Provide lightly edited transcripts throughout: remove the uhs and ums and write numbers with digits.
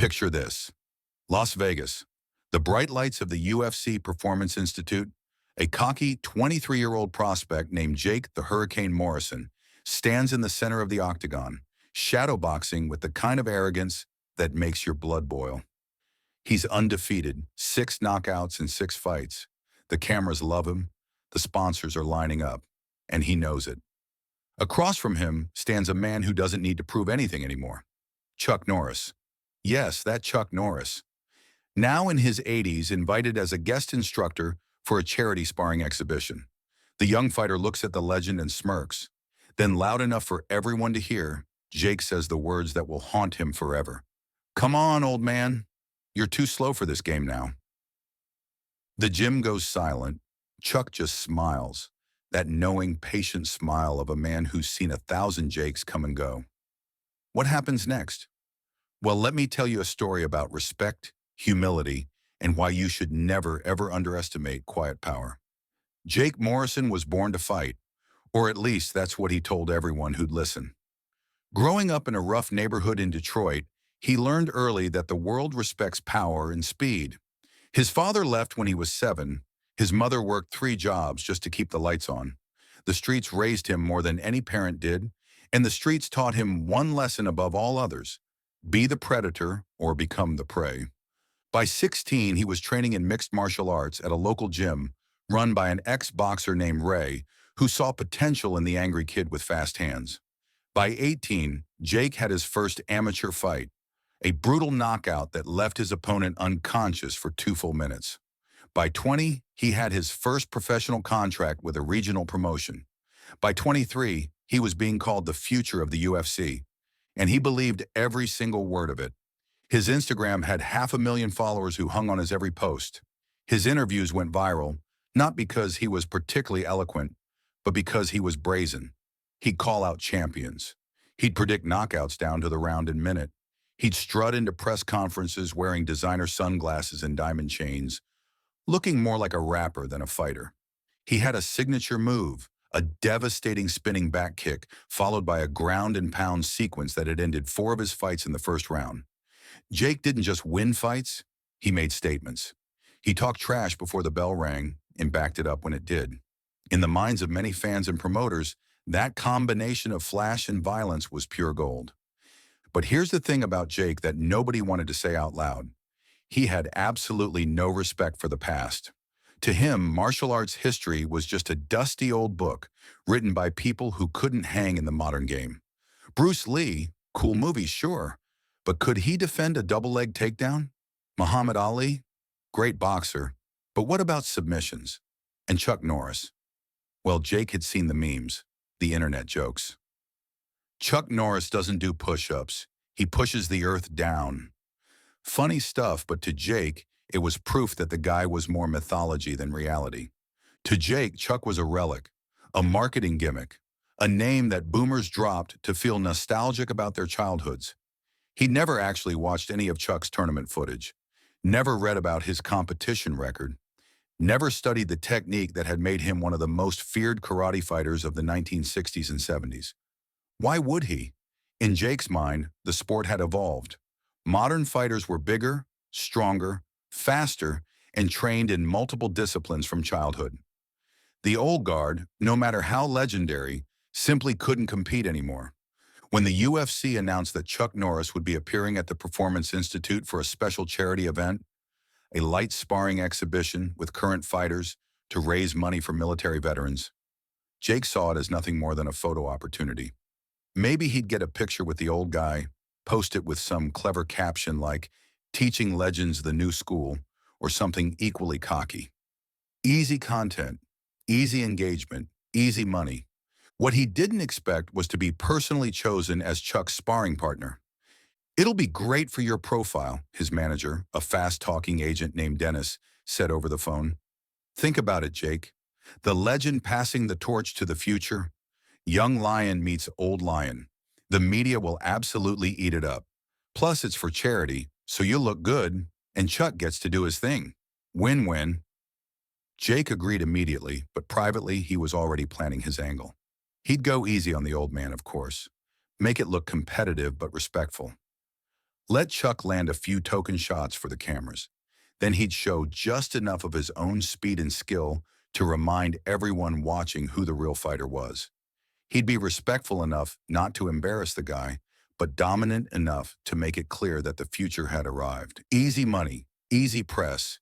Picture this. Las Vegas, the bright lights of the UFC Performance Institute, a cocky 23-year-old prospect named Jake the Hurricane Morrison stands in the center of the octagon, shadowboxing with the kind of arrogance that makes your blood boil. He's undefeated, 6 knockouts in 6 fights. The cameras love him, the sponsors are lining up, and he knows it. Across from him stands a man who doesn't need to prove anything anymore. Chucknorris. Yes, that Chucknorris. Now in his 80s, invited as a guest instructor for a charity sparring exhibition. The young fighter looks at the legend and smirks. Then, loud enough for everyone to hear, Jake says the words that will haunt him forever. "Come on, old man. You're too slow for this game now." The gym goes silent. Chuck just smiles, that knowing, patient smile of a man who's seen 1,000 Jakes come and go. What happens next? Well, let me tell you a story about respect, humility, and why you should never, ever underestimate quiet power. Jake Morrison was born to fight, or at least that's what he told everyone who'd listen. Growing up in a rough neighborhood in Detroit, he learned early that the world respects power and speed. His father left when he was 7. His mother worked 3 jobs just to keep the lights on. The streets raised him more than any parent did, and the streets taught him one lesson above all others: be the predator or become the prey. By 16, he was training in mixed martial arts at a local gym run by an ex-boxer named Ray, who saw potential in the angry kid with fast hands. By 18, Jake had his first amateur fight, a brutal knockout that left his opponent unconscious for 2 full minutes. By 20, he had his first professional contract with a regional promotion. By 23, he was being called the future of the UFC, and he believed every single word of it. His Instagram had 500,000 followers who hung on his every post. His interviews went viral, not because he was particularly eloquent, but because he was brazen. He'd call out champions. He'd predict knockouts down to the round and minute. He'd strut into press conferences wearing designer sunglasses and diamond chains, looking more like a rapper than a fighter. He had a signature move, a devastating spinning back kick, followed by a ground and pound sequence that had ended 4 of his fights in the first round. Jake didn't just win fights, he made statements. He talked trash before the bell rang and backed it up when it did. In the minds of many fans and promoters, that combination of flash and violence was pure gold. But here's the thing about Jake that nobody wanted to say out loud. He had absolutely no respect for the past. To him, martial arts history was just a dusty old book written by people who couldn't hang in the modern game. Bruce Lee, cool movie, sure, but could he defend a double-leg takedown? Muhammad Ali, great boxer, but what about submissions? And Chucknorris? Well, Jake had seen the memes, the internet jokes. Chucknorris doesn't do push-ups. He pushes the earth down. Funny stuff, but to Jake, it was proof that the guy was more mythology than reality. To Jake, Chuck was a relic, a marketing gimmick, a name that boomers dropped to feel nostalgic about their childhoods. He'd never actually watched any of Chuck's tournament footage, never read about his competition record, never studied the technique that had made him one of the most feared karate fighters of the 1960s and 70s. Why would he? In Jake's mind, the sport had evolved. Modern fighters were bigger, stronger, faster, and trained in multiple disciplines from childhood. The old guard, no matter how legendary, simply couldn't compete anymore. When the UFC announced that Chucknorris would be appearing at the Performance Institute for a special charity event, a light sparring exhibition with current fighters to raise money for military veterans, Jake saw it as nothing more than a photo opportunity. Maybe he'd get a picture with the old guy, post it with some clever caption like, "Teaching Legends the New School," or something equally cocky. Easy content, easy engagement, easy money. What he didn't expect was to be personally chosen as Chuck's sparring partner. "It'll be great for your profile," his manager, a fast-talking agent named Dennis, said over the phone. "Think about it, Jake. The legend passing the torch to the future. Young lion meets old lion. The media will absolutely eat it up. Plus, it's for charity, so you'll look good, and Chuck gets to do his thing. Win-win." Jake agreed immediately, but privately he was already planning his angle. He'd go easy on the old man, of course. Make it look competitive but respectful. Let Chuck land a few token shots for the cameras. Then he'd show just enough of his own speed and skill to remind everyone watching who the real fighter was. He'd be respectful enough not to embarrass the guy, but dominant enough to make it clear that the future had arrived. Easy money, easy press,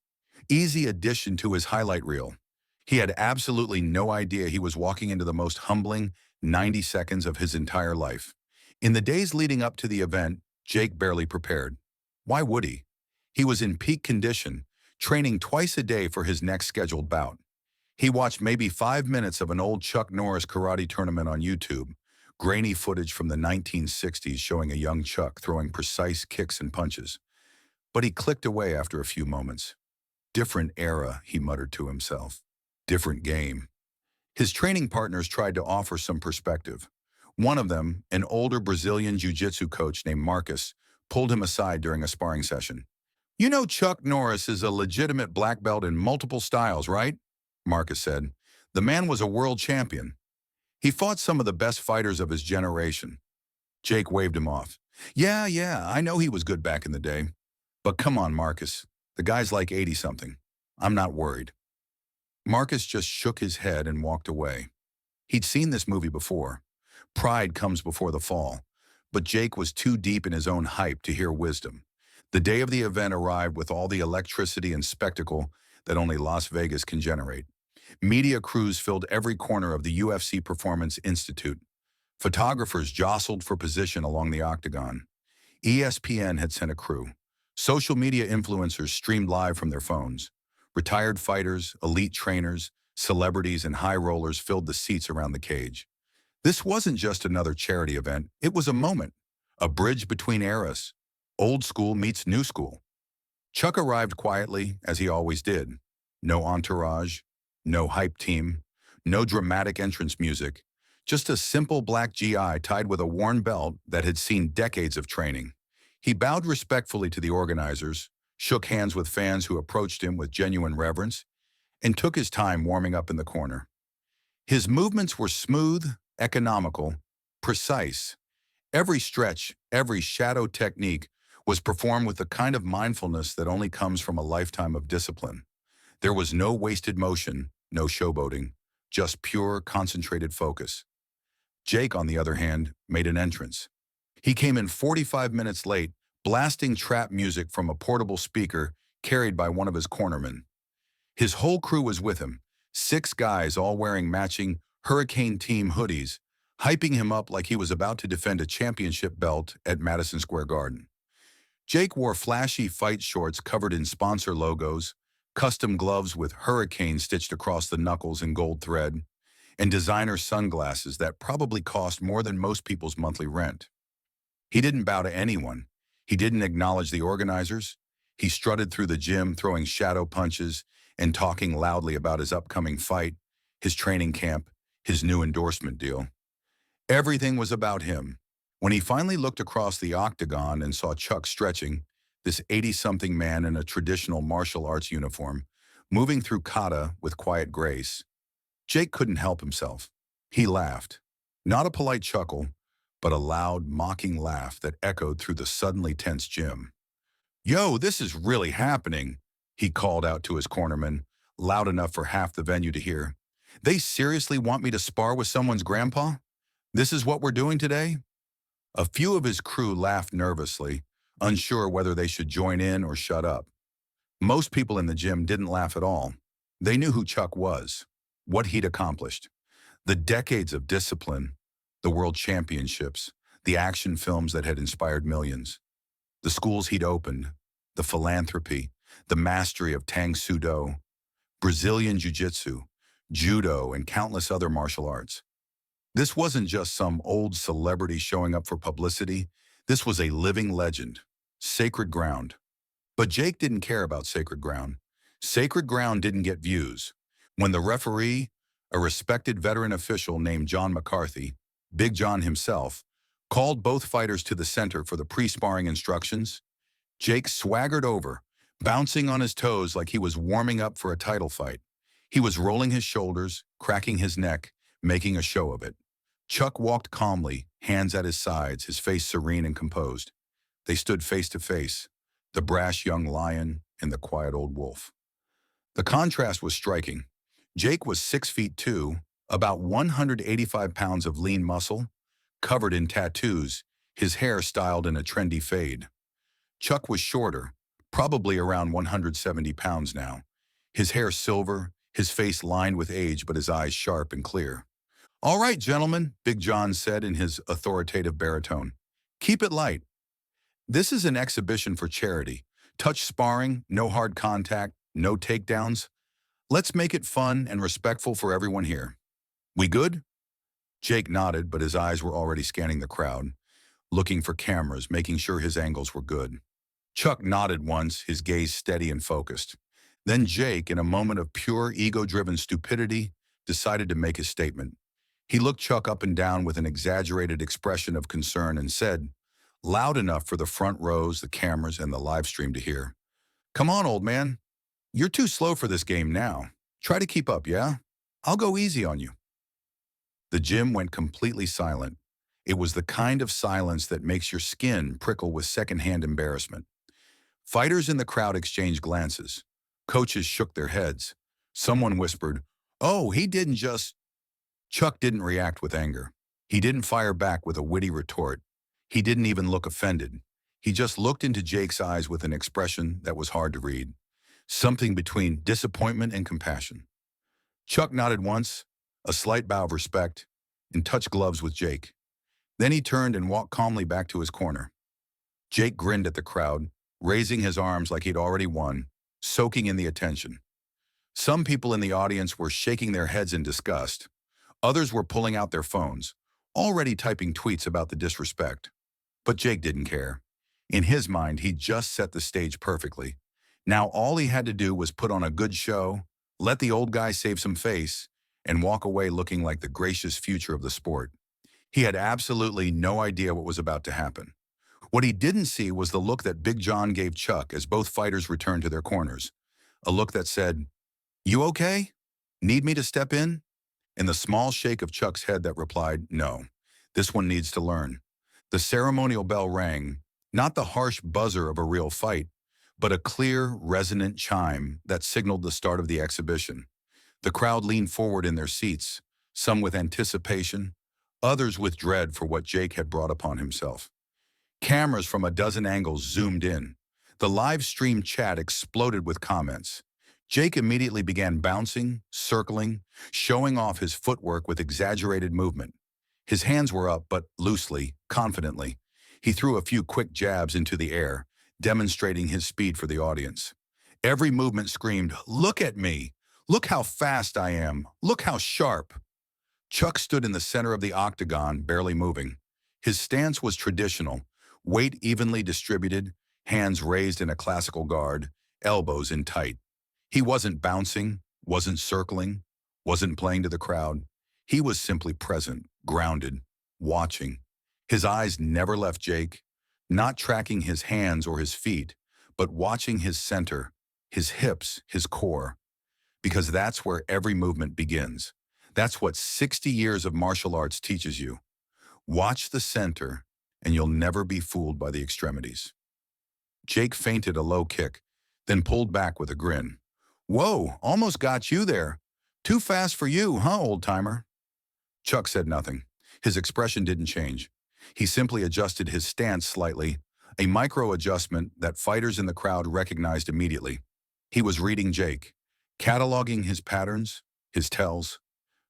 easy addition to his highlight reel. He had absolutely no idea he was walking into the most humbling 90 seconds of his entire life. In the days leading up to the event, Jake barely prepared. Why would he? He was in peak condition, training twice a day for his next scheduled bout. He watched maybe 5 minutes of an old Chucknorris karate tournament on YouTube, grainy footage from the 1960s showing a young Chuck throwing precise kicks and punches. But he clicked away after a few moments. Different era, he muttered to himself. Different game. His training partners tried to offer some perspective. One of them, an older Brazilian jiu-jitsu coach named Marcus, pulled him aside during a sparring session. "You know Chuck Norris is a legitimate black belt in multiple styles, right?" Marcus said. "The man was a world champion. He fought some of the best fighters of his generation." Jake waved him off. Yeah, I know he was good back in the day. But come on, Marcus. The guy's like 80-something. I'm not worried." Marcus just shook his head and walked away. He'd seen this movie before. Pride comes before the fall. But Jake was too deep in his own hype to hear wisdom. The day of the event arrived with all the electricity and spectacle that only Las Vegas can generate. Media crews filled every corner of the UFC Performance Institute. Photographers jostled for position along the octagon. ESPN had sent a crew. Social media influencers streamed live from their phones. Retired fighters, elite trainers, celebrities, and high rollers filled the seats around the cage. This wasn't just another charity event, it was a moment, a bridge between eras. Old school meets new school. Chuck arrived quietly, as he always did. No entourage, no hype team, no dramatic entrance music, just a simple black GI tied with a worn belt that had seen decades of training. He bowed respectfully to the organizers, shook hands with fans who approached him with genuine reverence, and took his time warming up in the corner. His movements were smooth, economical, precise. Every stretch, every shadow technique was performed with the kind of mindfulness that only comes from a lifetime of discipline. There was no wasted motion, no showboating, just pure, concentrated focus. Jake, on the other hand, made an entrance. He came in 45 minutes late, blasting trap music from a portable speaker carried by one of his cornermen. His whole crew was with him, 6 guys all wearing matching Hurricane Team hoodies, hyping him up like he was about to defend a championship belt at Madison Square Garden. Jake wore flashy fight shorts covered in sponsor logos, custom gloves with Hurricane stitched across the knuckles in gold thread, and designer sunglasses that probably cost more than most people's monthly rent. He didn't bow to anyone. He didn't acknowledge the organizers. He strutted through the gym, throwing shadow punches and talking loudly about his upcoming fight, his training camp, his new endorsement deal. Everything was about him. When he finally looked across the octagon and saw Chuck stretching, this 80-something man in a traditional martial arts uniform, moving through kata with quiet grace, Jake couldn't help himself. He laughed. Not a polite chuckle, but a loud, mocking laugh that echoed through the suddenly tense gym. "Yo, this is really happening," he called out to his cornerman, loud enough for half the venue to hear. "They seriously want me to spar with someone's grandpa? This is what we're doing today?" A few of his crew laughed nervously, unsure whether they should join in or shut up. Most people in the gym didn't laugh at all. They knew who Chuck was, what he'd accomplished. The decades of discipline, the world championships, the action films that had inspired millions, the schools he'd opened, the philanthropy, the mastery of Tang Soo Do, Brazilian Jiu-Jitsu, Judo, and countless other martial arts. This wasn't just some old celebrity showing up for publicity. This was a living legend, sacred ground. But Jake didn't care about sacred ground. Sacred ground didn't get views. When the referee, a respected veteran official named John McCarthy, Big John himself, called both fighters to the center for the pre-sparring instructions, Jake swaggered over, bouncing on his toes like he was warming up for a title fight. He was rolling his shoulders, cracking his neck, making a show of it. Chuck walked calmly, hands at his sides, his face serene and composed. They stood face to face, the brash young lion and the quiet old wolf. The contrast was striking. Jake was 6 feet 2, about 185 pounds of lean muscle, covered in tattoos, his hair styled in a trendy fade. Chuck was shorter, probably around 170 pounds now. His hair silver, his face lined with age but his eyes sharp and clear. "All right, gentlemen," Big John said in his authoritative baritone. "Keep it light. This is an exhibition for charity. Touch sparring, no hard contact, no takedowns. Let's make it fun and respectful for everyone here. We good?" Jake nodded, but his eyes were already scanning the crowd, looking for cameras, making sure his angles were good. Chuck nodded once, his gaze steady and focused. Then Jake, in a moment of pure ego-driven stupidity, decided to make his statement. He looked Chuck up and down with an exaggerated expression of concern and said, loud enough for the front rows, the cameras, and the live stream to hear, "Come on, old man. You're too slow for this game now. Try to keep up, yeah? I'll go easy on you." The gym went completely silent. It was the kind of silence that makes your skin prickle with secondhand embarrassment. Fighters in the crowd exchanged glances. Coaches shook their heads. Someone whispered, "Oh, he didn't just..." Chuck didn't react with anger. He didn't fire back with a witty retort. He didn't even look offended. He just looked into Jake's eyes with an expression that was hard to read. Something between disappointment and compassion. Chuck nodded once, a slight bow of respect, and touched gloves with Jake. Then he turned and walked calmly back to his corner. Jake grinned at the crowd, raising his arms like he'd already won, soaking in the attention. Some people in the audience were shaking their heads in disgust. Others were pulling out their phones, already typing tweets about the disrespect. But Jake didn't care. In his mind, he'd just set the stage perfectly. Now all he had to do was put on a good show, let the old guy save some face, and walk away looking like the gracious future of the sport. He had absolutely no idea what was about to happen. What he didn't see was the look that Big John gave Chuck as both fighters returned to their corners. A look that said, "You okay? Need me to step in?" And the small shake of Chuck's head that replied, "No, this one needs to learn." The ceremonial bell rang, not the harsh buzzer of a real fight, but a clear, resonant chime that signaled the start of the exhibition. The crowd leaned forward in their seats, some with anticipation, others with dread for what Jake had brought upon himself. Cameras from a dozen angles zoomed in. The live stream chat exploded with comments. Jake immediately began bouncing, circling, showing off his footwork with exaggerated movement. His hands were up, but loosely, confidently. He threw a few quick jabs into the air, demonstrating his speed for the audience. Every movement screamed, "Look at me! Look how fast I am! Look how sharp!" Chuck stood in the center of the octagon, barely moving. His stance was traditional, weight evenly distributed, hands raised in a classical guard, elbows in tight. He wasn't bouncing, wasn't circling, wasn't playing to the crowd. He was simply present, grounded, watching. His eyes never left Jake, not tracking his hands or his feet, but watching his center, his hips, his core. Because that's where every movement begins. That's what 60 years of martial arts teaches you. Watch the center, and you'll never be fooled by the extremities. Jake feinted a low kick, then pulled back with a grin. "Whoa, almost got you there. Too fast for you, huh, old-timer?" Chuck said nothing. His expression didn't change. He simply adjusted his stance slightly, a micro-adjustment that fighters in the crowd recognized immediately. He was reading Jake, cataloging his patterns, his tells.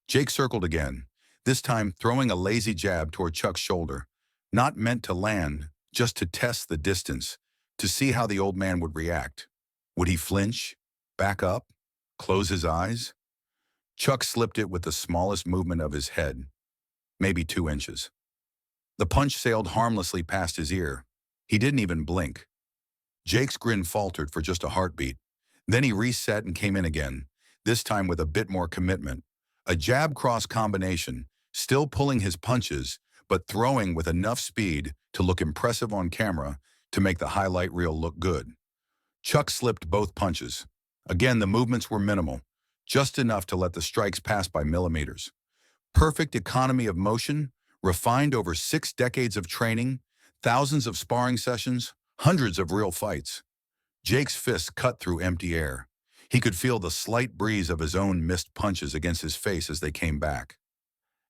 Jake circled again, this time throwing a lazy jab toward Chuck's shoulder, not meant to land, just to test the distance, to see how the old man would react. Would he flinch, back up, close his eyes? Chuck slipped it with the smallest movement of his head, maybe 2 inches. The punch sailed harmlessly past his ear. He didn't even blink. Jake's grin faltered for just a heartbeat. Then he reset and came in again, this time with a bit more commitment. A jab-cross combination, still pulling his punches, but throwing with enough speed to look impressive on camera to make the highlight reel look good. Chuck slipped both punches. Again, the movements were minimal, just enough to let the strikes pass by millimeters. Perfect economy of motion, refined over 6 decades of training, Thousands of sparring sessions, hundreds of real fights. Jake's fists cut through empty air. He could feel the slight breeze of his own missed punches against his face as they came back.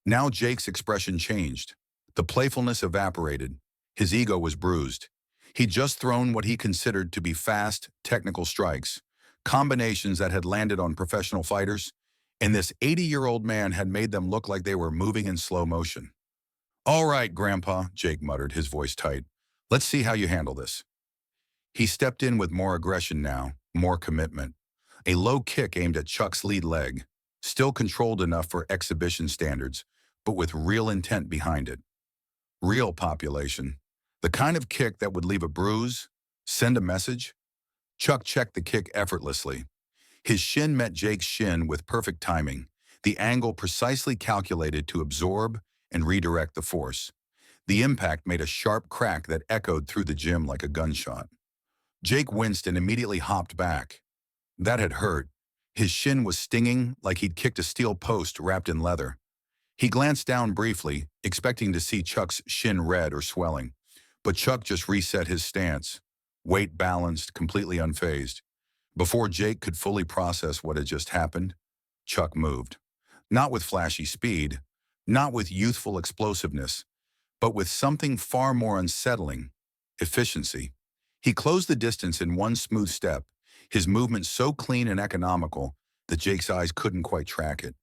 Now Jake's expression changed. The playfulness evaporated. His ego was bruised. He'd just thrown what he considered to be fast, technical strikes, combinations that had landed on professional fighters, and this 80-year-old man had made them look like they were moving in slow motion. "All right, Grandpa," Jake muttered, his voice tight. "Let's see how you handle this." He stepped in with more aggression now, more commitment. A low kick aimed at Chuck's lead leg, still controlled enough for exhibition standards, but with real intent behind it. Real population. The kind of kick that would leave a bruise, send a message. Chuck checked the kick effortlessly. His shin met Jake's shin with perfect timing, the angle precisely calculated to absorb and redirect the force. The impact made a sharp crack that echoed through the gym like a gunshot. Jake winced and immediately hopped back. That had hurt. His shin was stinging like he'd kicked a steel post wrapped in leather. He glanced down briefly, expecting to see Chuck's shin red or swelling. But Chuck just reset his stance, weight balanced, completely unfazed. Before Jake could fully process what had just happened, Chuck moved. Not with flashy speed, not with youthful explosiveness, but with something far more unsettling: efficiency. He closed the distance in one smooth step, his movement so clean and economical that Jake's eyes couldn't quite track it.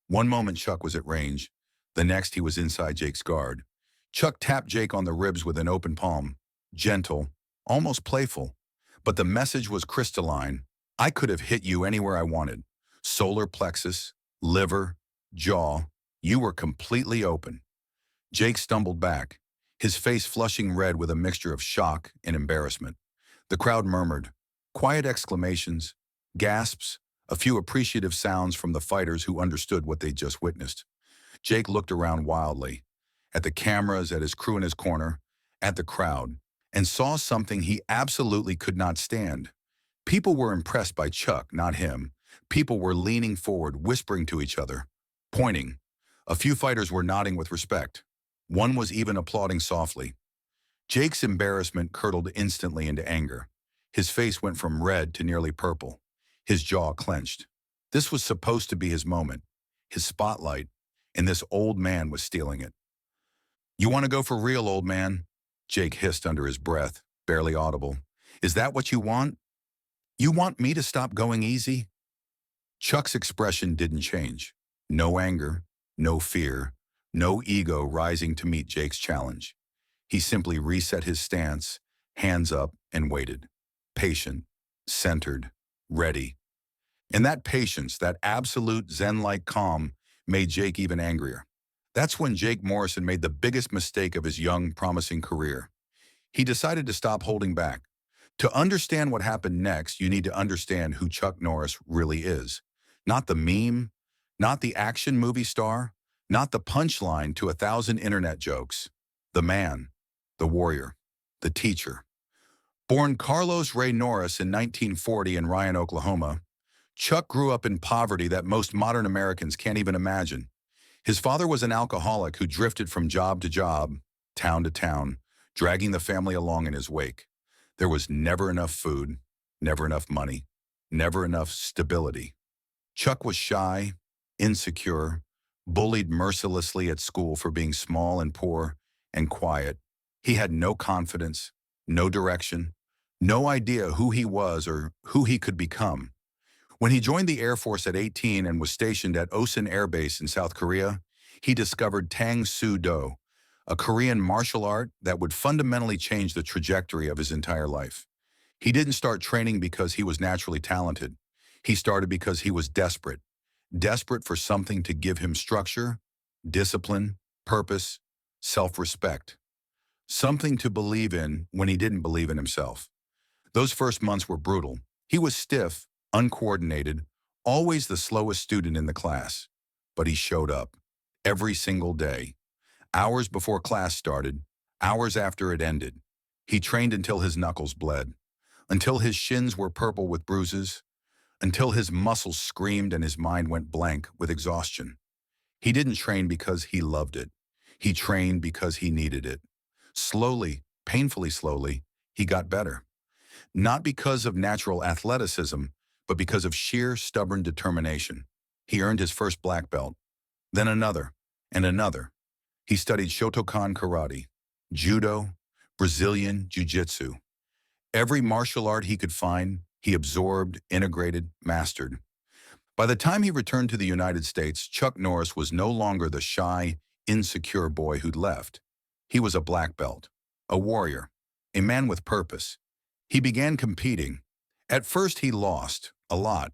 One moment Chuck was at range, the next he was inside Jake's guard. Chuck tapped Jake on the ribs with an open palm, gentle, almost playful. But the message was crystalline. "I could have hit you anywhere I wanted. Solar plexus, liver, jaw. You were completely open." Jake stumbled back, his face flushing red with a mixture of shock and embarrassment. The crowd murmured, quiet exclamations, gasps, a few appreciative sounds from the fighters who understood what they'd just witnessed. Jake looked around wildly, at the cameras, at his crew in his corner, at the crowd, and saw something he absolutely could not stand. People were impressed by Chuck, not him. People were leaning forward, whispering to each other, pointing. A few fighters were nodding with respect. One was even applauding softly. Jake's embarrassment curdled instantly into anger. His face went from red to nearly purple. His jaw clenched. This was supposed to be his moment, his spotlight, and this old man was stealing it. "You want to go for real, old man?" Jake hissed under his breath, barely audible. "Is that what you want? You want me to stop going easy?" Chuck's expression didn't change. No anger, no fear, no ego rising to meet Jake's challenge. He simply reset his stance, hands up, and waited. Patient, centered, ready. And that patience, that absolute Zen-like calm, made Jake even angrier. That's when Jake Morrison made the biggest mistake of his young, promising career. He decided to stop holding back. To understand what happened next, you need to understand who Chuck Norris really is. Not the meme, not the action movie star, not the punchline to 1,000 internet jokes. The man, the warrior, the teacher. Born Carlos Ray Norris in 1940 in Ryan, Oklahoma, Chuck grew up in poverty that most modern Americans can't even imagine. His father was an alcoholic who drifted from job to job, town to town, dragging the family along in his wake. There was never enough food, never enough money, never enough stability. Chuck was shy, insecure, bullied mercilessly at school for being small and poor and quiet. He had no confidence, no direction, no idea who he was or who he could become. When he joined the Air Force at 18 and was stationed at Osan Air Base in South Korea, he discovered Tang Soo Do, a Korean martial art that would fundamentally change the trajectory of his entire life. He didn't start training because he was naturally talented. He started because he was desperate. Desperate for something to give him structure, discipline, purpose, self-respect. Something to believe in when he didn't believe in himself. Those first months were brutal. He was stiff, uncoordinated, always the slowest student in the class. But he showed up, every single day. Hours before class started, hours after it ended. He trained until his knuckles bled, until his shins were purple with bruises, until his muscles screamed and his mind went blank with exhaustion. He didn't train because he loved it. He trained because he needed it. Slowly, painfully slowly, he got better. Not because of natural athleticism, but because of sheer stubborn determination. He earned his first black belt, then another, and another. He studied Shotokan karate, judo, Brazilian jiu-jitsu. Every martial art he could find, he absorbed, integrated, mastered. By the time he returned to the United States, Chuck Norris was no longer the shy, insecure boy who'd left. He was a black belt, a warrior, a man with purpose. He began competing. At first he lost, a lot.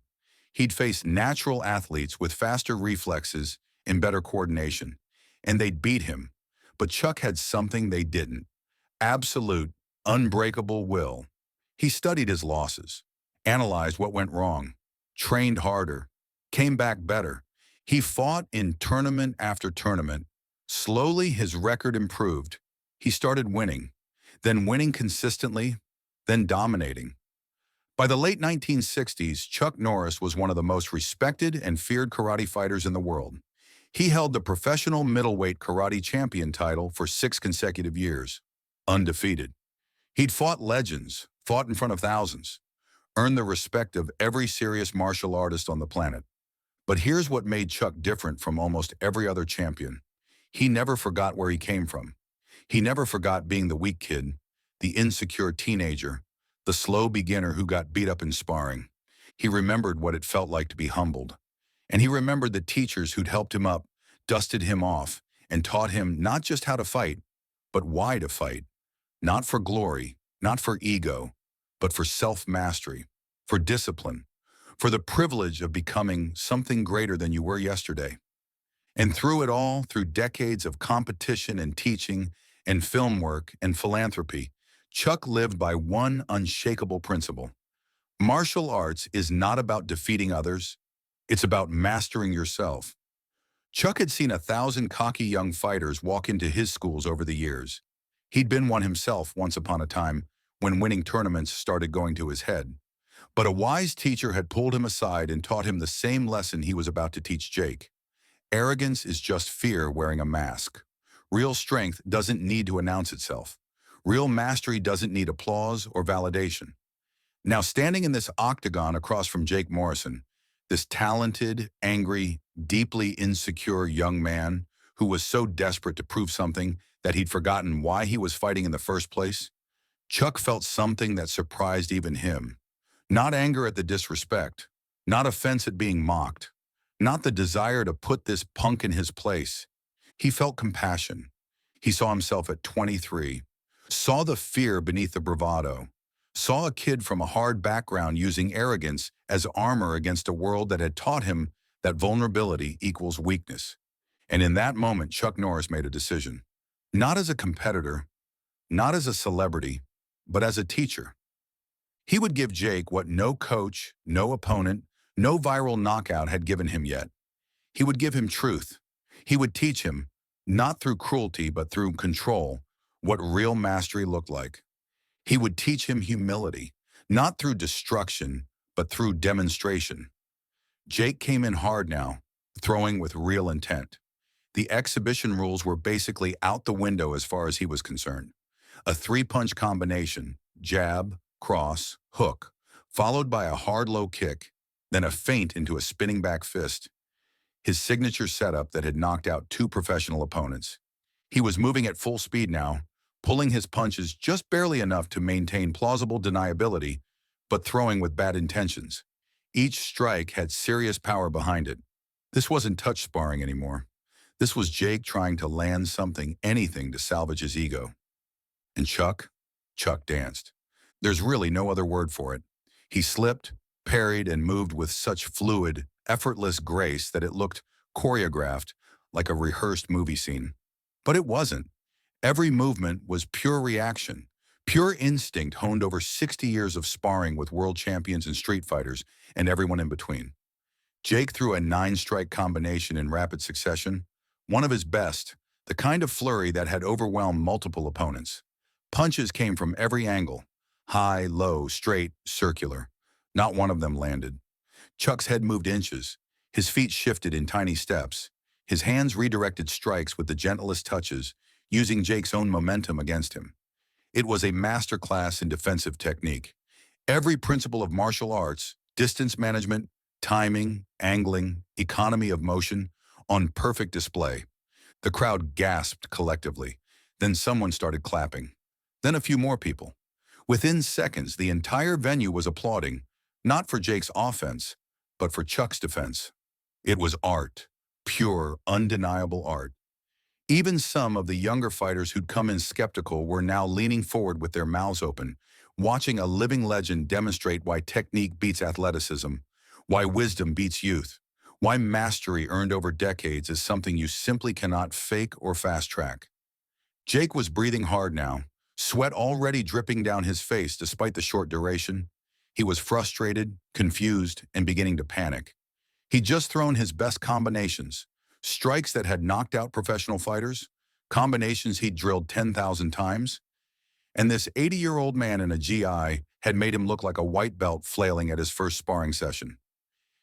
He'd face natural athletes with faster reflexes and better coordination, and they'd beat him. But Chuck had something they didn't: absolute, unbreakable will. He studied his losses, analyzed what went wrong, trained harder, came back better. He fought in tournament after tournament. Slowly, his record improved. He started winning, then winning consistently, then dominating. By the late 1960s, Chuck Norris was one of the most respected and feared karate fighters in the world. He held the professional middleweight karate champion title for 6 consecutive years, undefeated. He'd fought legends, fought in front of thousands, earned the respect of every serious martial artist on the planet. But here's what made Chuck different from almost every other champion. He never forgot where he came from. He never forgot being the weak kid, the insecure teenager, the slow beginner who got beat up in sparring. He remembered what it felt like to be humbled. And he remembered the teachers who'd helped him up, dusted him off, and taught him not just how to fight, but why to fight. Not for glory, not for ego, but for self-mastery, for discipline, for the privilege of becoming something greater than you were yesterday. And through it all, through decades of competition and teaching and film work and philanthropy, Chuck lived by one unshakable principle. Martial arts is not about defeating others. It's about mastering yourself. Chuck had seen 1,000 cocky young fighters walk into his schools over the years. He'd been one himself once upon a time when winning tournaments started going to his head. But a wise teacher had pulled him aside and taught him the same lesson he was about to teach Jake. Arrogance is just fear wearing a mask. Real strength doesn't need to announce itself. Real mastery doesn't need applause or validation. Now, standing in this octagon across from Jake Morrison, this talented, angry, deeply insecure young man who was so desperate to prove something that he'd forgotten why he was fighting in the first place, Chuck felt something that surprised even him. Not anger at the disrespect, not offense at being mocked, not the desire to put this punk in his place. He felt compassion. He saw himself at 23, saw the fear beneath the bravado, saw a kid from a hard background using arrogance as armor against a world that had taught him that vulnerability equals weakness. And in that moment, Chuck Norris made a decision. Not as a competitor, not as a celebrity, but as a teacher. He would give Jake what no coach, no opponent, no viral knockout had given him yet. He would give him truth. He would teach him, not through cruelty but through control, what real mastery looked like. He would teach him humility, not through destruction, but through demonstration. Jake came in hard now, throwing with real intent. The exhibition rules were basically out the window as far as he was concerned. A 3-punch combination, jab, cross, hook, followed by a hard low kick, then a feint into a spinning back fist. His signature setup that had knocked out 2 professional opponents. He was moving at full speed now, pulling his punches just barely enough to maintain plausible deniability, but throwing with bad intentions. Each strike had serious power behind it. This wasn't touch sparring anymore. This was Jake trying to land something, anything to salvage his ego. And Chuck danced. There's really no other word for it. He slipped, parried, and moved with such fluid, effortless grace that it looked choreographed, like a rehearsed movie scene. But it wasn't. Every movement was pure reaction, pure instinct honed over 60 years of sparring with world champions and street fighters and everyone in between. Jake threw a 9-strike combination in rapid succession, one of his best, the kind of flurry that had overwhelmed multiple opponents. Punches came from every angle, high, low, straight, circular. Not one of them landed. Chuck's head moved inches. His feet shifted in tiny steps. His hands redirected strikes with the gentlest touches, using Jake's own momentum against him. It was a masterclass in defensive technique. Every principle of martial arts, distance management, timing, angling, economy of motion, on perfect display. The crowd gasped collectively. Then someone started clapping. Then a few more people. Within seconds, the entire venue was applauding, not for Jake's offense, but for Chuck's defense. It was art, pure, undeniable art. Even some of the younger fighters who'd come in skeptical were now leaning forward with their mouths open, watching a living legend demonstrate why technique beats athleticism, why wisdom beats youth, why mastery earned over decades is something you simply cannot fake or fast-track. Jake was breathing hard now, sweat already dripping down his face despite the short duration. He was frustrated, confused, and beginning to panic. He'd just thrown his best combinations, strikes that had knocked out professional fighters, combinations he'd drilled 10,000 times, and this 80-year-old man in a GI had made him look like a white belt flailing at his first sparring session.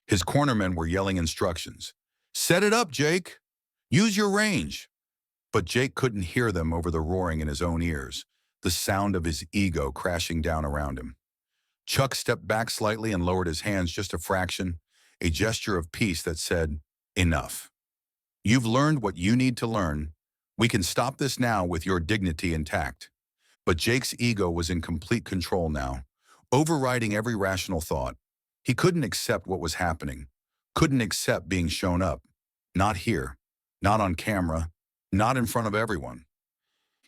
His cornermen were yelling instructions. "Set it up, Jake! Use your range!" But Jake couldn't hear them over the roaring in his own ears, the sound of his ego crashing down around him. Chuck stepped back slightly and lowered his hands just a fraction, a gesture of peace that said, "Enough. You've learned what you need to learn. We can stop this now with your dignity intact." But Jake's ego was in complete control now, overriding every rational thought. He couldn't accept what was happening, couldn't accept being shown up. Not here, not on camera, not in front of everyone.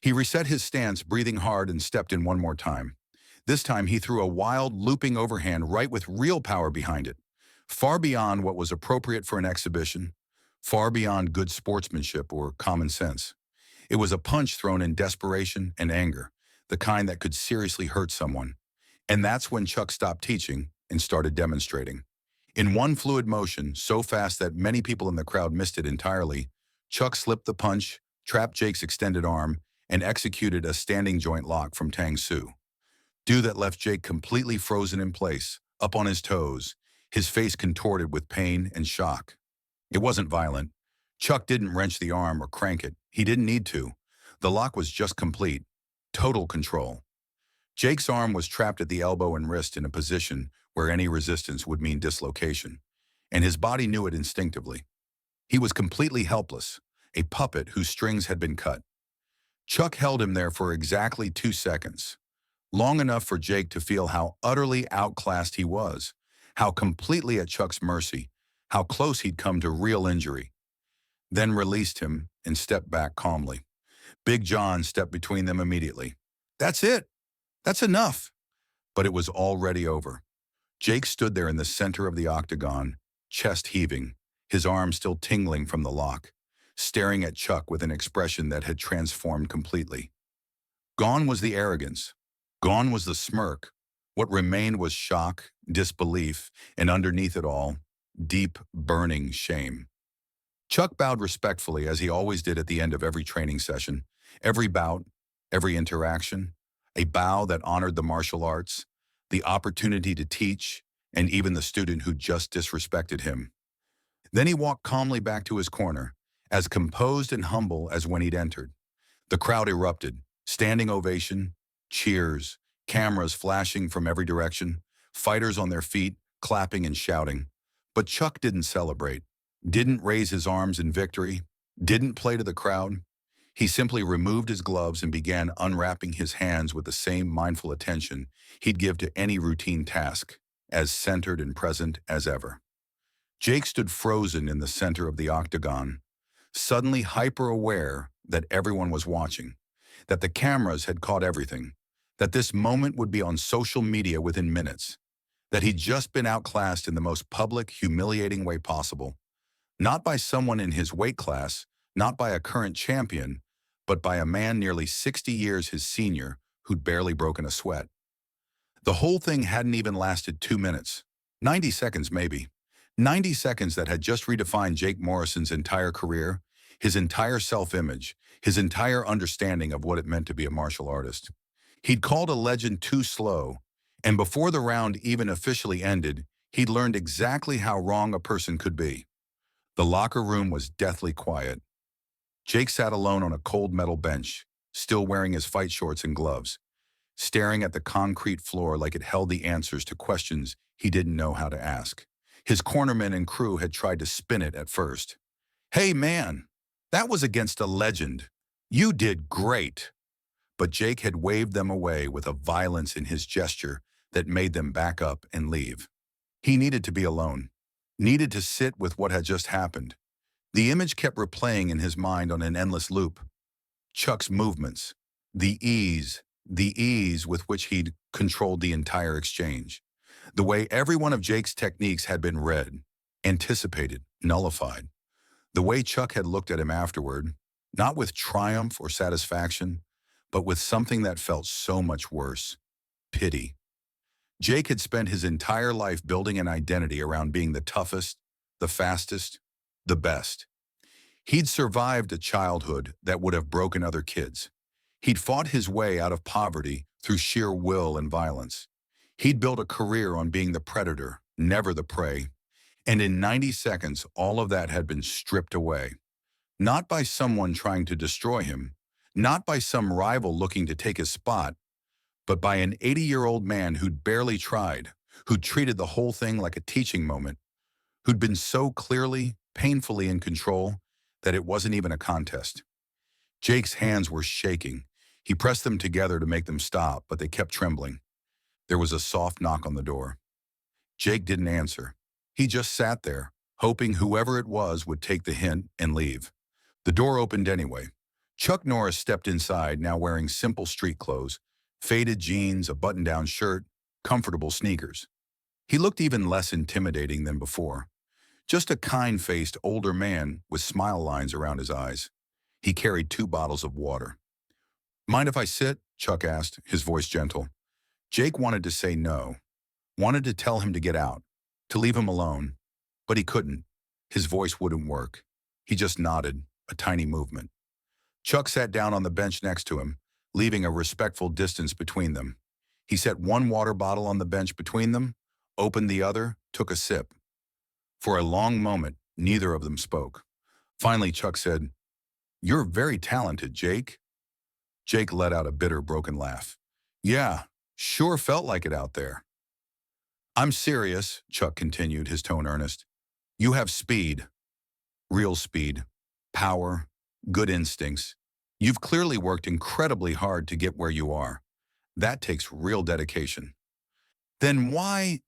He reset his stance, breathing hard, and stepped in one more time. This time he threw a wild, looping overhand right with real power behind it, far beyond what was appropriate for an exhibition, far beyond good sportsmanship or common sense. It was a punch thrown in desperation and anger, the kind that could seriously hurt someone. And that's when Chuck stopped teaching and started demonstrating. In one fluid motion, so fast that many people in the crowd missed it entirely, Chuck slipped the punch, trapped Jake's extended arm, and executed a standing joint lock from Tang Soo. Do that left Jake completely frozen in place, up on his toes, his face contorted with pain and shock. It wasn't violent. Chuck didn't wrench the arm or crank it. He didn't need to. The lock was just complete. Total control. Jake's arm was trapped at the elbow and wrist in a position where any resistance would mean dislocation, and his body knew it instinctively. He was completely helpless, a puppet whose strings had been cut. Chuck held him there for exactly 2 seconds, long enough for Jake to feel how utterly outclassed he was, how completely at Chuck's mercy, how close he'd come to real injury. Then released him and stepped back calmly. Big John stepped between them immediately. "That's it. That's enough." But it was already over. Jake stood there in the center of the octagon, chest heaving, his arm still tingling from the lock, staring at Chuck with an expression that had transformed completely. Gone was the arrogance. Gone was the smirk. What remained was shock, disbelief, and underneath it all, deep, burning shame. Chuck bowed respectfully, as he always did at the end of every training session, every bout, every interaction, a bow that honored the martial arts, the opportunity to teach, and even the student who just disrespected him. Then he walked calmly back to his corner, as composed and humble as when he'd entered. The crowd erupted, standing ovation, cheers, cameras flashing from every direction, fighters on their feet, clapping and shouting. But Chuck didn't celebrate, didn't raise his arms in victory, didn't play to the crowd. He simply removed his gloves and began unwrapping his hands with the same mindful attention he'd give to any routine task, as centered and present as ever. Jake stood frozen in the center of the octagon, suddenly hyper-aware that everyone was watching, that the cameras had caught everything, that this moment would be on social media within minutes, that he'd just been outclassed in the most public, humiliating way possible, not by someone in his weight class, not by a current champion, but by a man nearly 60 years his senior who'd barely broken a sweat. The whole thing hadn't even lasted 2 minutes, 90 seconds maybe. 90 seconds that had just redefined Jake Morrison's entire career, his entire self-image, his entire understanding of what it meant to be a martial artist. He'd called a legend too slow, and before the round even officially ended, he'd learned exactly how wrong a person could be. The locker room was deathly quiet. Jake sat alone on a cold metal bench, still wearing his fight shorts and gloves, staring at the concrete floor like it held the answers to questions he didn't know how to ask. His cornermen and crew had tried to spin it at first. "Hey man, that was against a legend. You did great." But Jake had waved them away with a violence in his gesture that made them back up and leave. He needed to be alone, needed to sit with what had just happened. The image kept replaying in his mind on an endless loop. Chuck's movements, the ease with which he'd controlled the entire exchange. The way every one of Jake's techniques had been read, anticipated, nullified. The way Chuck had looked at him afterward, not with triumph or satisfaction, but with something that felt so much worse: pity. Jake had spent his entire life building an identity around being the toughest, the fastest, the best. He'd survived a childhood that would have broken other kids. He'd fought his way out of poverty through sheer will and violence. He'd built a career on being the predator, never the prey. And in 90 seconds, all of that had been stripped away. Not by someone trying to destroy him, not by some rival looking to take his spot, but by an 80-year-old man who'd barely tried, who'd treated the whole thing like a teaching moment, who'd been so clearly, painfully in control that it wasn't even a contest. Jake's hands were shaking. He pressed them together to make them stop, but they kept trembling. There was a soft knock on the door. Jake didn't answer. He just sat there, hoping whoever it was would take the hint and leave. The door opened anyway. Chucknorris stepped inside, now wearing simple street clothes, faded jeans, a button-down shirt, comfortable sneakers. He looked even less intimidating than before. Just a kind-faced older man with smile lines around his eyes. He carried 2 bottles of water. "Mind if I sit?" Chuck asked, his voice gentle. Jake wanted to say no, wanted to tell him to get out, to leave him alone, but he couldn't. His voice wouldn't work. He just nodded, a tiny movement. Chuck sat down on the bench next to him, leaving a respectful distance between them. He set one water bottle on the bench between them, opened the other, took a sip. For a long moment, neither of them spoke. Finally, Chuck said, "You're very talented, Jake." Jake let out a bitter, broken laugh. "Yeah, sure felt like it out there." "I'm serious," Chuck continued, his tone earnest. "You have speed. Real speed. Power. Good instincts. You've clearly worked incredibly hard to get where you are. That takes real dedication." "Then why—"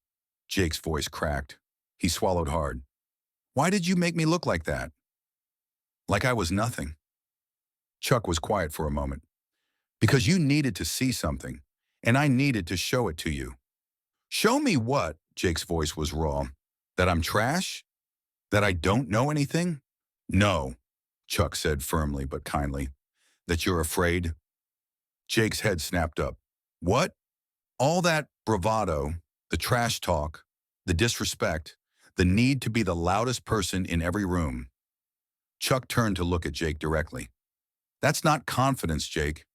Jake's voice cracked. He swallowed hard. "Why did you make me look like that? Like I was nothing?" Chuck was quiet for a moment. "Because you needed to see something, and I needed to show it to you." "Show me what?" Jake's voice was raw. "That I'm trash? That I don't know anything?" "No," Chuck said firmly but kindly. "That you're afraid?" Jake's head snapped up. "What? All that bravado, the trash talk, the disrespect, the need to be the loudest person in every room." Chuck turned to look at Jake directly. "That's not confidence, Jake.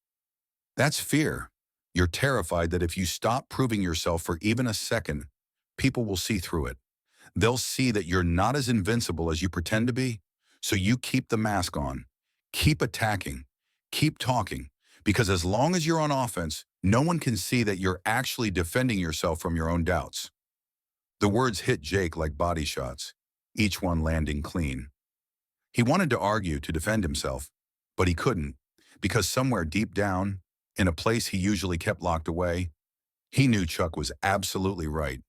That's fear. You're terrified that if you stop proving yourself for even a second, people will see through it. They'll see that you're not as invincible as you pretend to be, so you keep the mask on. Keep attacking. Keep talking. Because as long as you're on offense, no one can see that you're actually defending yourself from your own doubts." The words hit Jake like body shots, each one landing clean. He wanted to argue, to defend himself, but he couldn't, because somewhere deep down, in a place he usually kept locked away, he knew Chuck was absolutely right.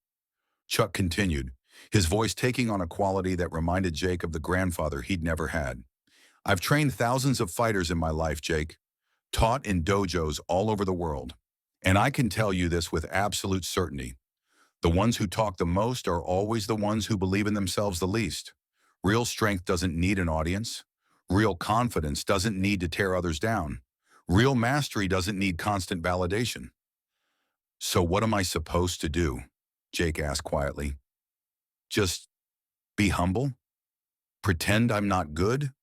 Chuck continued, his voice taking on a quality that reminded Jake of the grandfather he'd never had. "I've trained thousands of fighters in my life, Jake, taught in dojos all over the world. And I can tell you this with absolute certainty. The ones who talk the most are always the ones who believe in themselves the least. Real strength doesn't need an audience. Real confidence doesn't need to tear others down. Real mastery doesn't need constant validation." "So what am I supposed to do?" Jake asked quietly. "Just be humble? Pretend I'm not good?"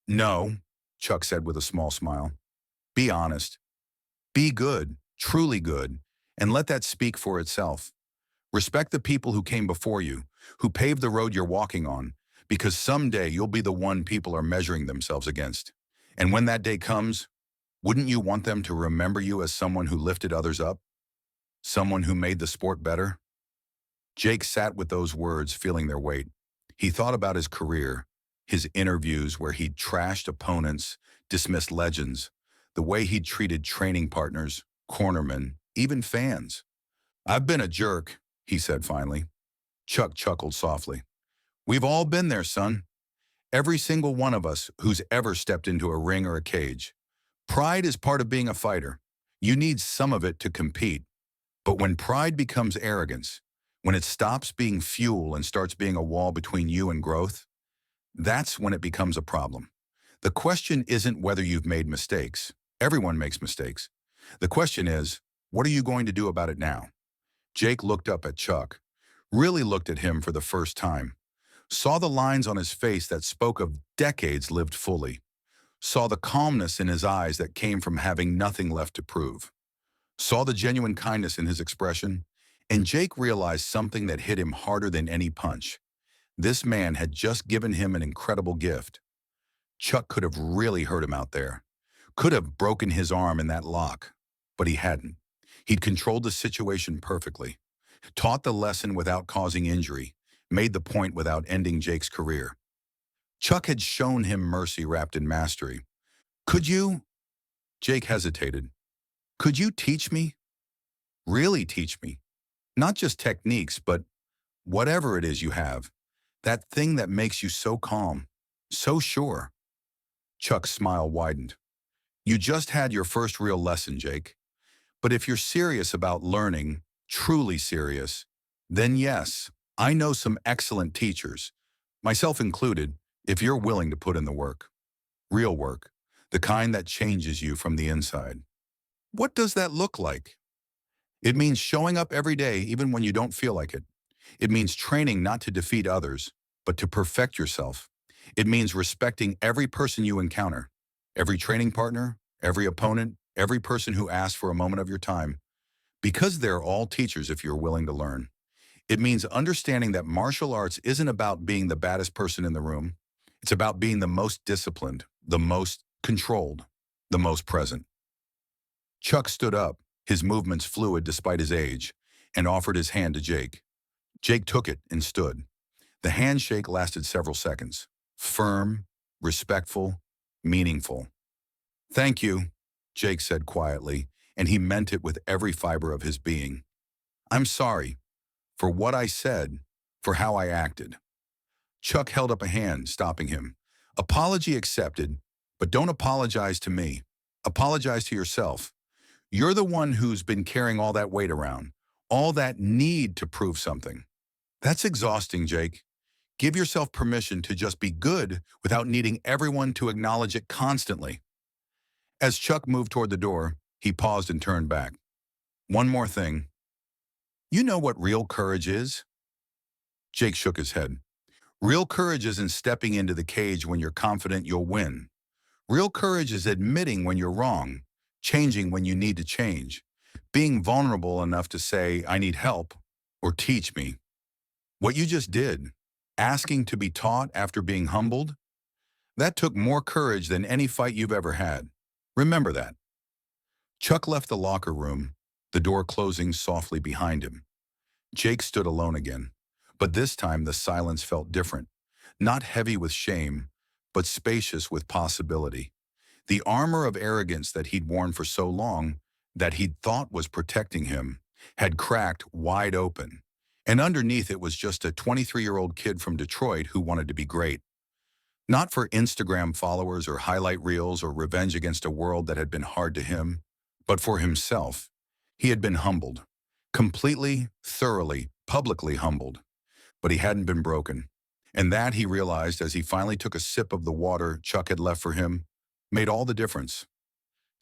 "No," Chuck said with a small smile. "Be honest. Be good, truly good, and let that speak for itself. Respect the people who came before you, who paved the road you're walking on, because someday you'll be the one people are measuring themselves against. And when that day comes, Wouldn't you want them to remember you as someone who lifted others up? Someone who made the sport better? Jake sat with those words feeling their weight. He thought about his career, his interviews where he'd trashed opponents, dismissed legends, the way he'd treated training partners, cornermen, even fans. "I've been a jerk," he said finally. Chuck chuckled softly. "We've all been there, son. Every single one of us who's ever stepped into a ring or a cage. Pride is part of being a fighter. You need some of it to compete. But when pride becomes arrogance, when it stops being fuel and starts being a wall between you and growth, that's when it becomes a problem. The question isn't whether you've made mistakes. Everyone makes mistakes. The question is, what are you going to do about it now?" Jake looked up at Chuck, really looked at him for the first time, saw the lines on his face that spoke of decades lived fully, saw the calmness in his eyes that came from having nothing left to prove, saw the genuine kindness in his expression, and Jake realized something that hit him harder than any punch. This man had just given him an incredible gift. Chuck could have really hurt him out there, could have broken his arm in that lock, but he hadn't. He'd controlled the situation perfectly, taught the lesson without causing injury, made the point without ending Jake's career. Chuck had shown him mercy wrapped in mastery. "Could you?" Jake hesitated. "Could you teach me? Really teach me? Not just techniques, but whatever it is you have. That thing that makes you so calm, so sure." Chuck's smile widened. "You just had your first real lesson, Jake. But if you're serious about learning, truly serious, then yes, I know some excellent teachers, myself included, if you're willing to put in the work. Real work, the kind that changes you from the inside." "What does that look like?" "It means showing up every day even when you don't feel like it. It means training not to defeat others, but to perfect yourself. It means respecting every person you encounter, every training partner, every opponent, every person who asks for a moment of your time, because they're all teachers if you're willing to learn. It means understanding that martial arts isn't about being the baddest person in the room. It's about being the most disciplined, the most controlled, the most present." Chuck stood up, his movements fluid despite his age, and offered his hand to Jake. Jake took it and stood. The handshake lasted several seconds. Firm, respectful, meaningful. "Thank you," Jake said quietly, and he meant it with every fiber of his being. "I'm sorry for what I said, for how I acted." Chuck held up a hand, stopping him. "Apology accepted, but don't apologize to me. Apologize to yourself. You're the one who's been carrying all that weight around, all that need to prove something. That's exhausting, Jake. Give yourself permission to just be good without needing everyone to acknowledge it constantly." As Chuck moved toward the door, he paused and turned back. "One more thing. You know what real courage is?" Jake shook his head. "Real courage isn't stepping into the cage when you're confident you'll win. Real courage is admitting when you're wrong, changing when you need to change, being vulnerable enough to say, 'I need help,' or 'teach me.' What you just did, asking to be taught after being humbled, that took more courage than any fight you've ever had. Remember that." Chuck left the locker room, the door closing softly behind him. Jake stood alone again, but this time the silence felt different, not heavy with shame, but spacious with possibility. The armor of arrogance that he'd worn for so long, that he'd thought was protecting him, had cracked wide open, and underneath it was just a 23-year-old kid from Detroit who wanted to be great. Not for Instagram followers or highlight reels or revenge against a world that had been hard to him, but for himself. He had been humbled. Completely, thoroughly, publicly humbled. But he hadn't been broken. And that, he realized as he finally took a sip of the water Chuck had left for him, made all the difference.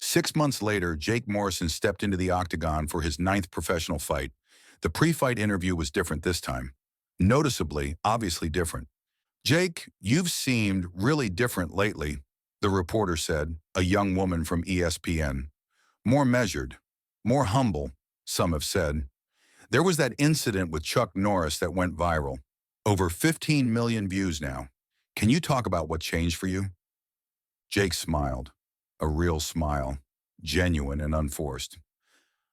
6 months later, Jake Morrison stepped into the octagon for his 9th professional fight. The pre-fight interview was different this time. Noticeably, obviously different. "Jake, you've seemed really different lately," the reporter said, a young woman from ESPN. "More measured, more humble, some have said. There was that incident with Chucknorris that went viral. Over 15 million views now. Can you talk about what changed for you?" Jake smiled, a real smile. genuine, and unforced.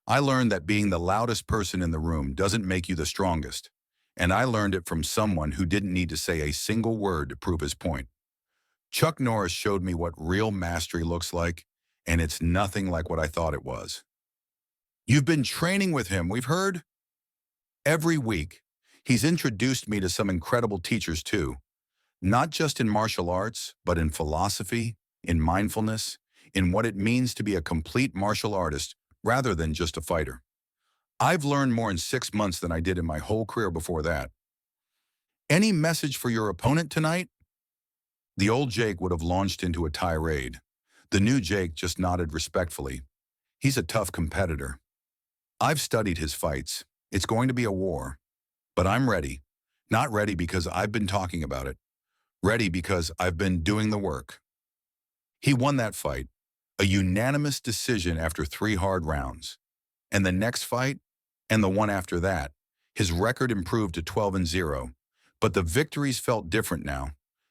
I learned that being the loudest person in the room doesn't make you the strongest, and I learned it from someone who didn't need to say a single word to prove his point. Chuck Norris showed me what real mastery looks like, and it's nothing like what I thought it was. You've been training with him, we've heard? Every week. He's introduced me to some incredible teachers too, not just in martial arts, but in philosophy, in mindfulness, in what it means to be a complete martial artist rather than just a fighter. I've learned more in 6 months than I did in my whole career before that. Any message for your opponent tonight? The old Jake would have launched into a tirade. The new Jake just nodded respectfully. He's a tough competitor. I've studied his fights. It's going to be a war. But I'm ready. Not ready because I've been talking about it. Ready because I've been doing the work. He won that fight, a unanimous decision after 3 hard rounds. And the next fight, and the one after that, his record improved to 12-0. But the victories felt different now.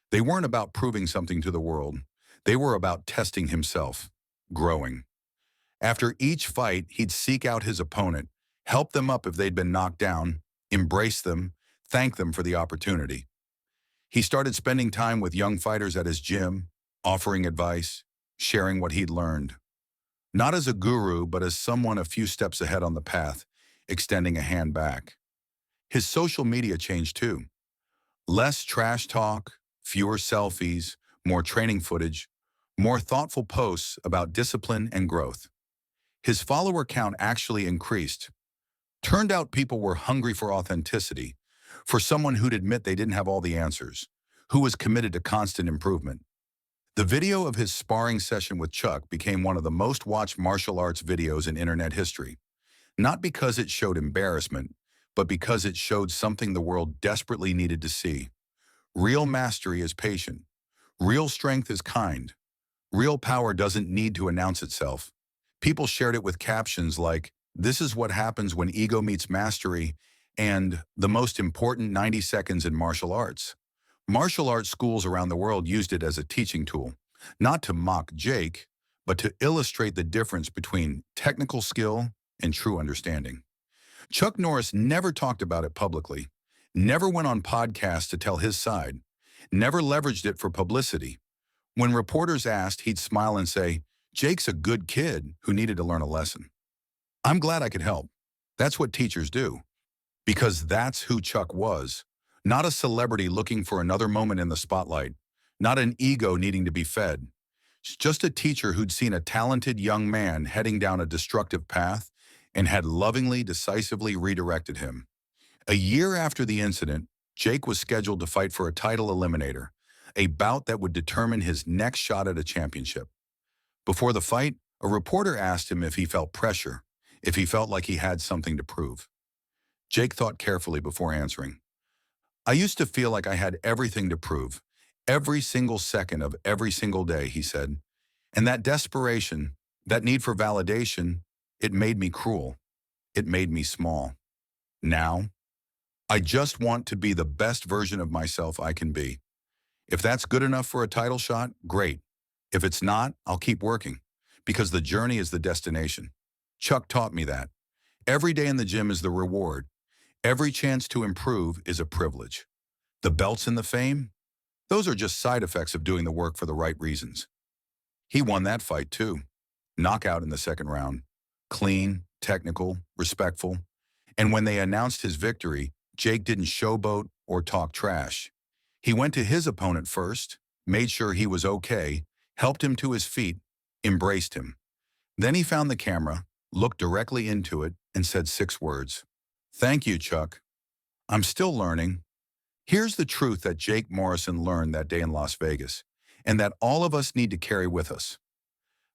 They weren't about proving something to the world. They were about testing himself, growing. After each fight, he'd seek out his opponent, help them up if they'd been knocked down, embrace them, thank them for the opportunity. He started spending time with young fighters at his gym, offering advice, sharing what he'd learned. Not as a guru, but as someone a few steps ahead on the path, extending a hand back. His social media changed too. Less trash talk, fewer selfies, more training footage, more thoughtful posts about discipline and growth. His follower count actually increased. Turned out people were hungry for authenticity, for someone who'd admit they didn't have all the answers, who was committed to constant improvement. The video of his sparring session with Chuck became one of the most watched martial arts videos in internet history, not because it showed embarrassment, but because it showed something the world desperately needed to see. Real mastery is patient. Real strength is kind. Real power doesn't need to announce itself. People shared it with captions like, "This is what happens when ego meets mastery," and "the most important 90 seconds in martial arts." Martial arts schools around the world used it as a teaching tool, not to mock Jake, but to illustrate the difference between technical skill and true understanding. Chuck Norris never talked about it publicly, never went on podcasts to tell his side, never leveraged it for publicity. When reporters asked, he'd smile and say, "Jake's a good kid who needed to learn a lesson." I'm glad I could help. That's what teachers do. Because that's who Chuck was. Not a celebrity looking for another moment in the spotlight. Not an ego needing to be fed. Just a teacher who'd seen a talented young man heading down a destructive path and had lovingly, decisively redirected him. A year after the incident, Jake was scheduled to fight for a title eliminator, a bout that would determine his next shot at a championship. Before the fight, a reporter asked him if he felt pressure, if he felt like he had something to prove. Jake thought carefully before answering. "I used to feel like I had everything to prove, every single second of every single day," he said. "And that desperation, that need for validation, it made me cruel. It made me small. Now, I just want to be the best version of myself I can be. If that's good enough for a title shot, great. If it's not, I'll keep working, because the journey is the destination." Chuck taught me that. Every day in the gym is the reward. Every chance to improve is a privilege. The belts and the fame? Those are just side effects of doing the work for the right reasons. He won that fight too. Knockout in the second round. Clean, technical, respectful. And when they announced his victory, Jake didn't showboat or talk trash. He went to his opponent first, made sure he was okay, helped him to his feet, embraced him. Then he found the camera, looked directly into it, and said 6 words. "Thank you, Chuck. I'm still learning." Here's the truth that Jake Morrison learned that day in Las Vegas, and that all of us need to carry with us.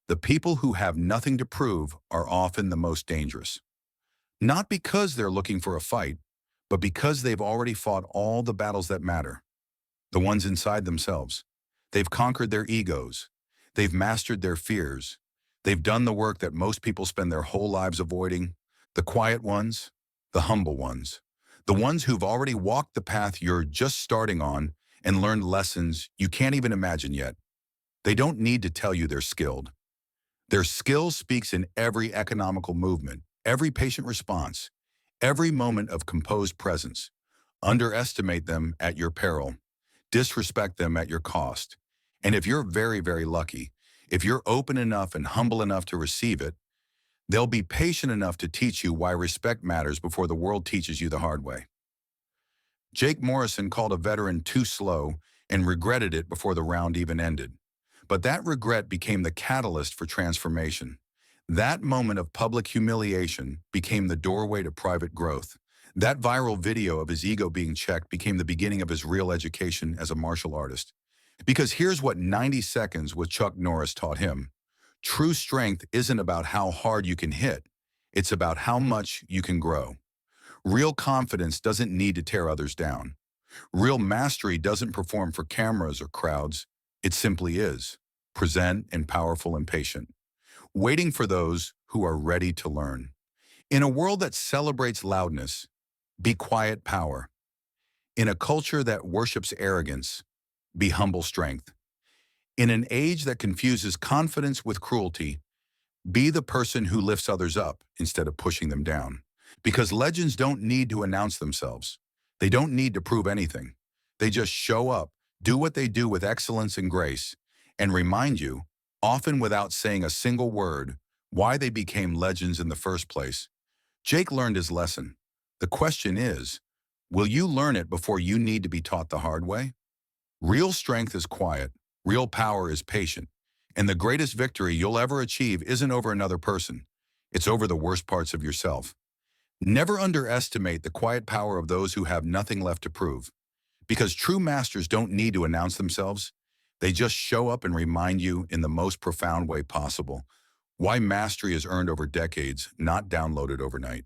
The people who have nothing to prove are often the most dangerous. Not because they're looking for a fight, but because they've already fought all the battles that matter. The ones inside themselves. They've conquered their egos. They've mastered their fears. They've done the work that most people spend their whole lives avoiding. The quiet ones, the humble ones. The ones who've already walked the path you're just starting on and learned lessons you can't even imagine yet. They don't need to tell you they're skilled. Their skill speaks in every economical movement, every patient response, every moment of composed presence. Underestimate them at your peril. Disrespect them at your cost. And if you're very, very lucky, if you're open enough and humble enough to receive it, they'll be patient enough to teach you why respect matters before the world teaches you the hard way. Jake Morrison called a veteran too slow and regretted it before the round even ended. But that regret became the catalyst for transformation. That moment of public humiliation became the doorway to private growth. That viral video of his ego being checked became the beginning of his real education as a martial artist. Because here's what 90 seconds with Chuck Norris taught him. True strength isn't about how hard you can hit. It's about how much you can grow. Real confidence doesn't need to tear others down. Real mastery doesn't perform for cameras or crowds. It simply is, present and powerful and patient, waiting for those who are ready to learn. In a world that celebrates loudness, be quiet power. In a culture that worships arrogance, be humble strength. In an age that confuses confidence with cruelty, be the person who lifts others up instead of pushing them down. Because legends don't need to announce themselves. They don't need to prove anything. They just show up, do what they do with excellence and grace, and remind you, often without saying a single word, why they became legends in the first place. Jake learned his lesson. The question is, will you learn it before you need to be taught the hard way? Real strength is quiet. Real power is patient. And the greatest victory you'll ever achieve isn't over another person. It's over the worst parts of yourself. Never underestimate the quiet power of those who have nothing left to prove. Because true masters don't need to announce themselves. They just show up and remind you in the most profound way possible why mastery is earned over decades, not downloaded overnight.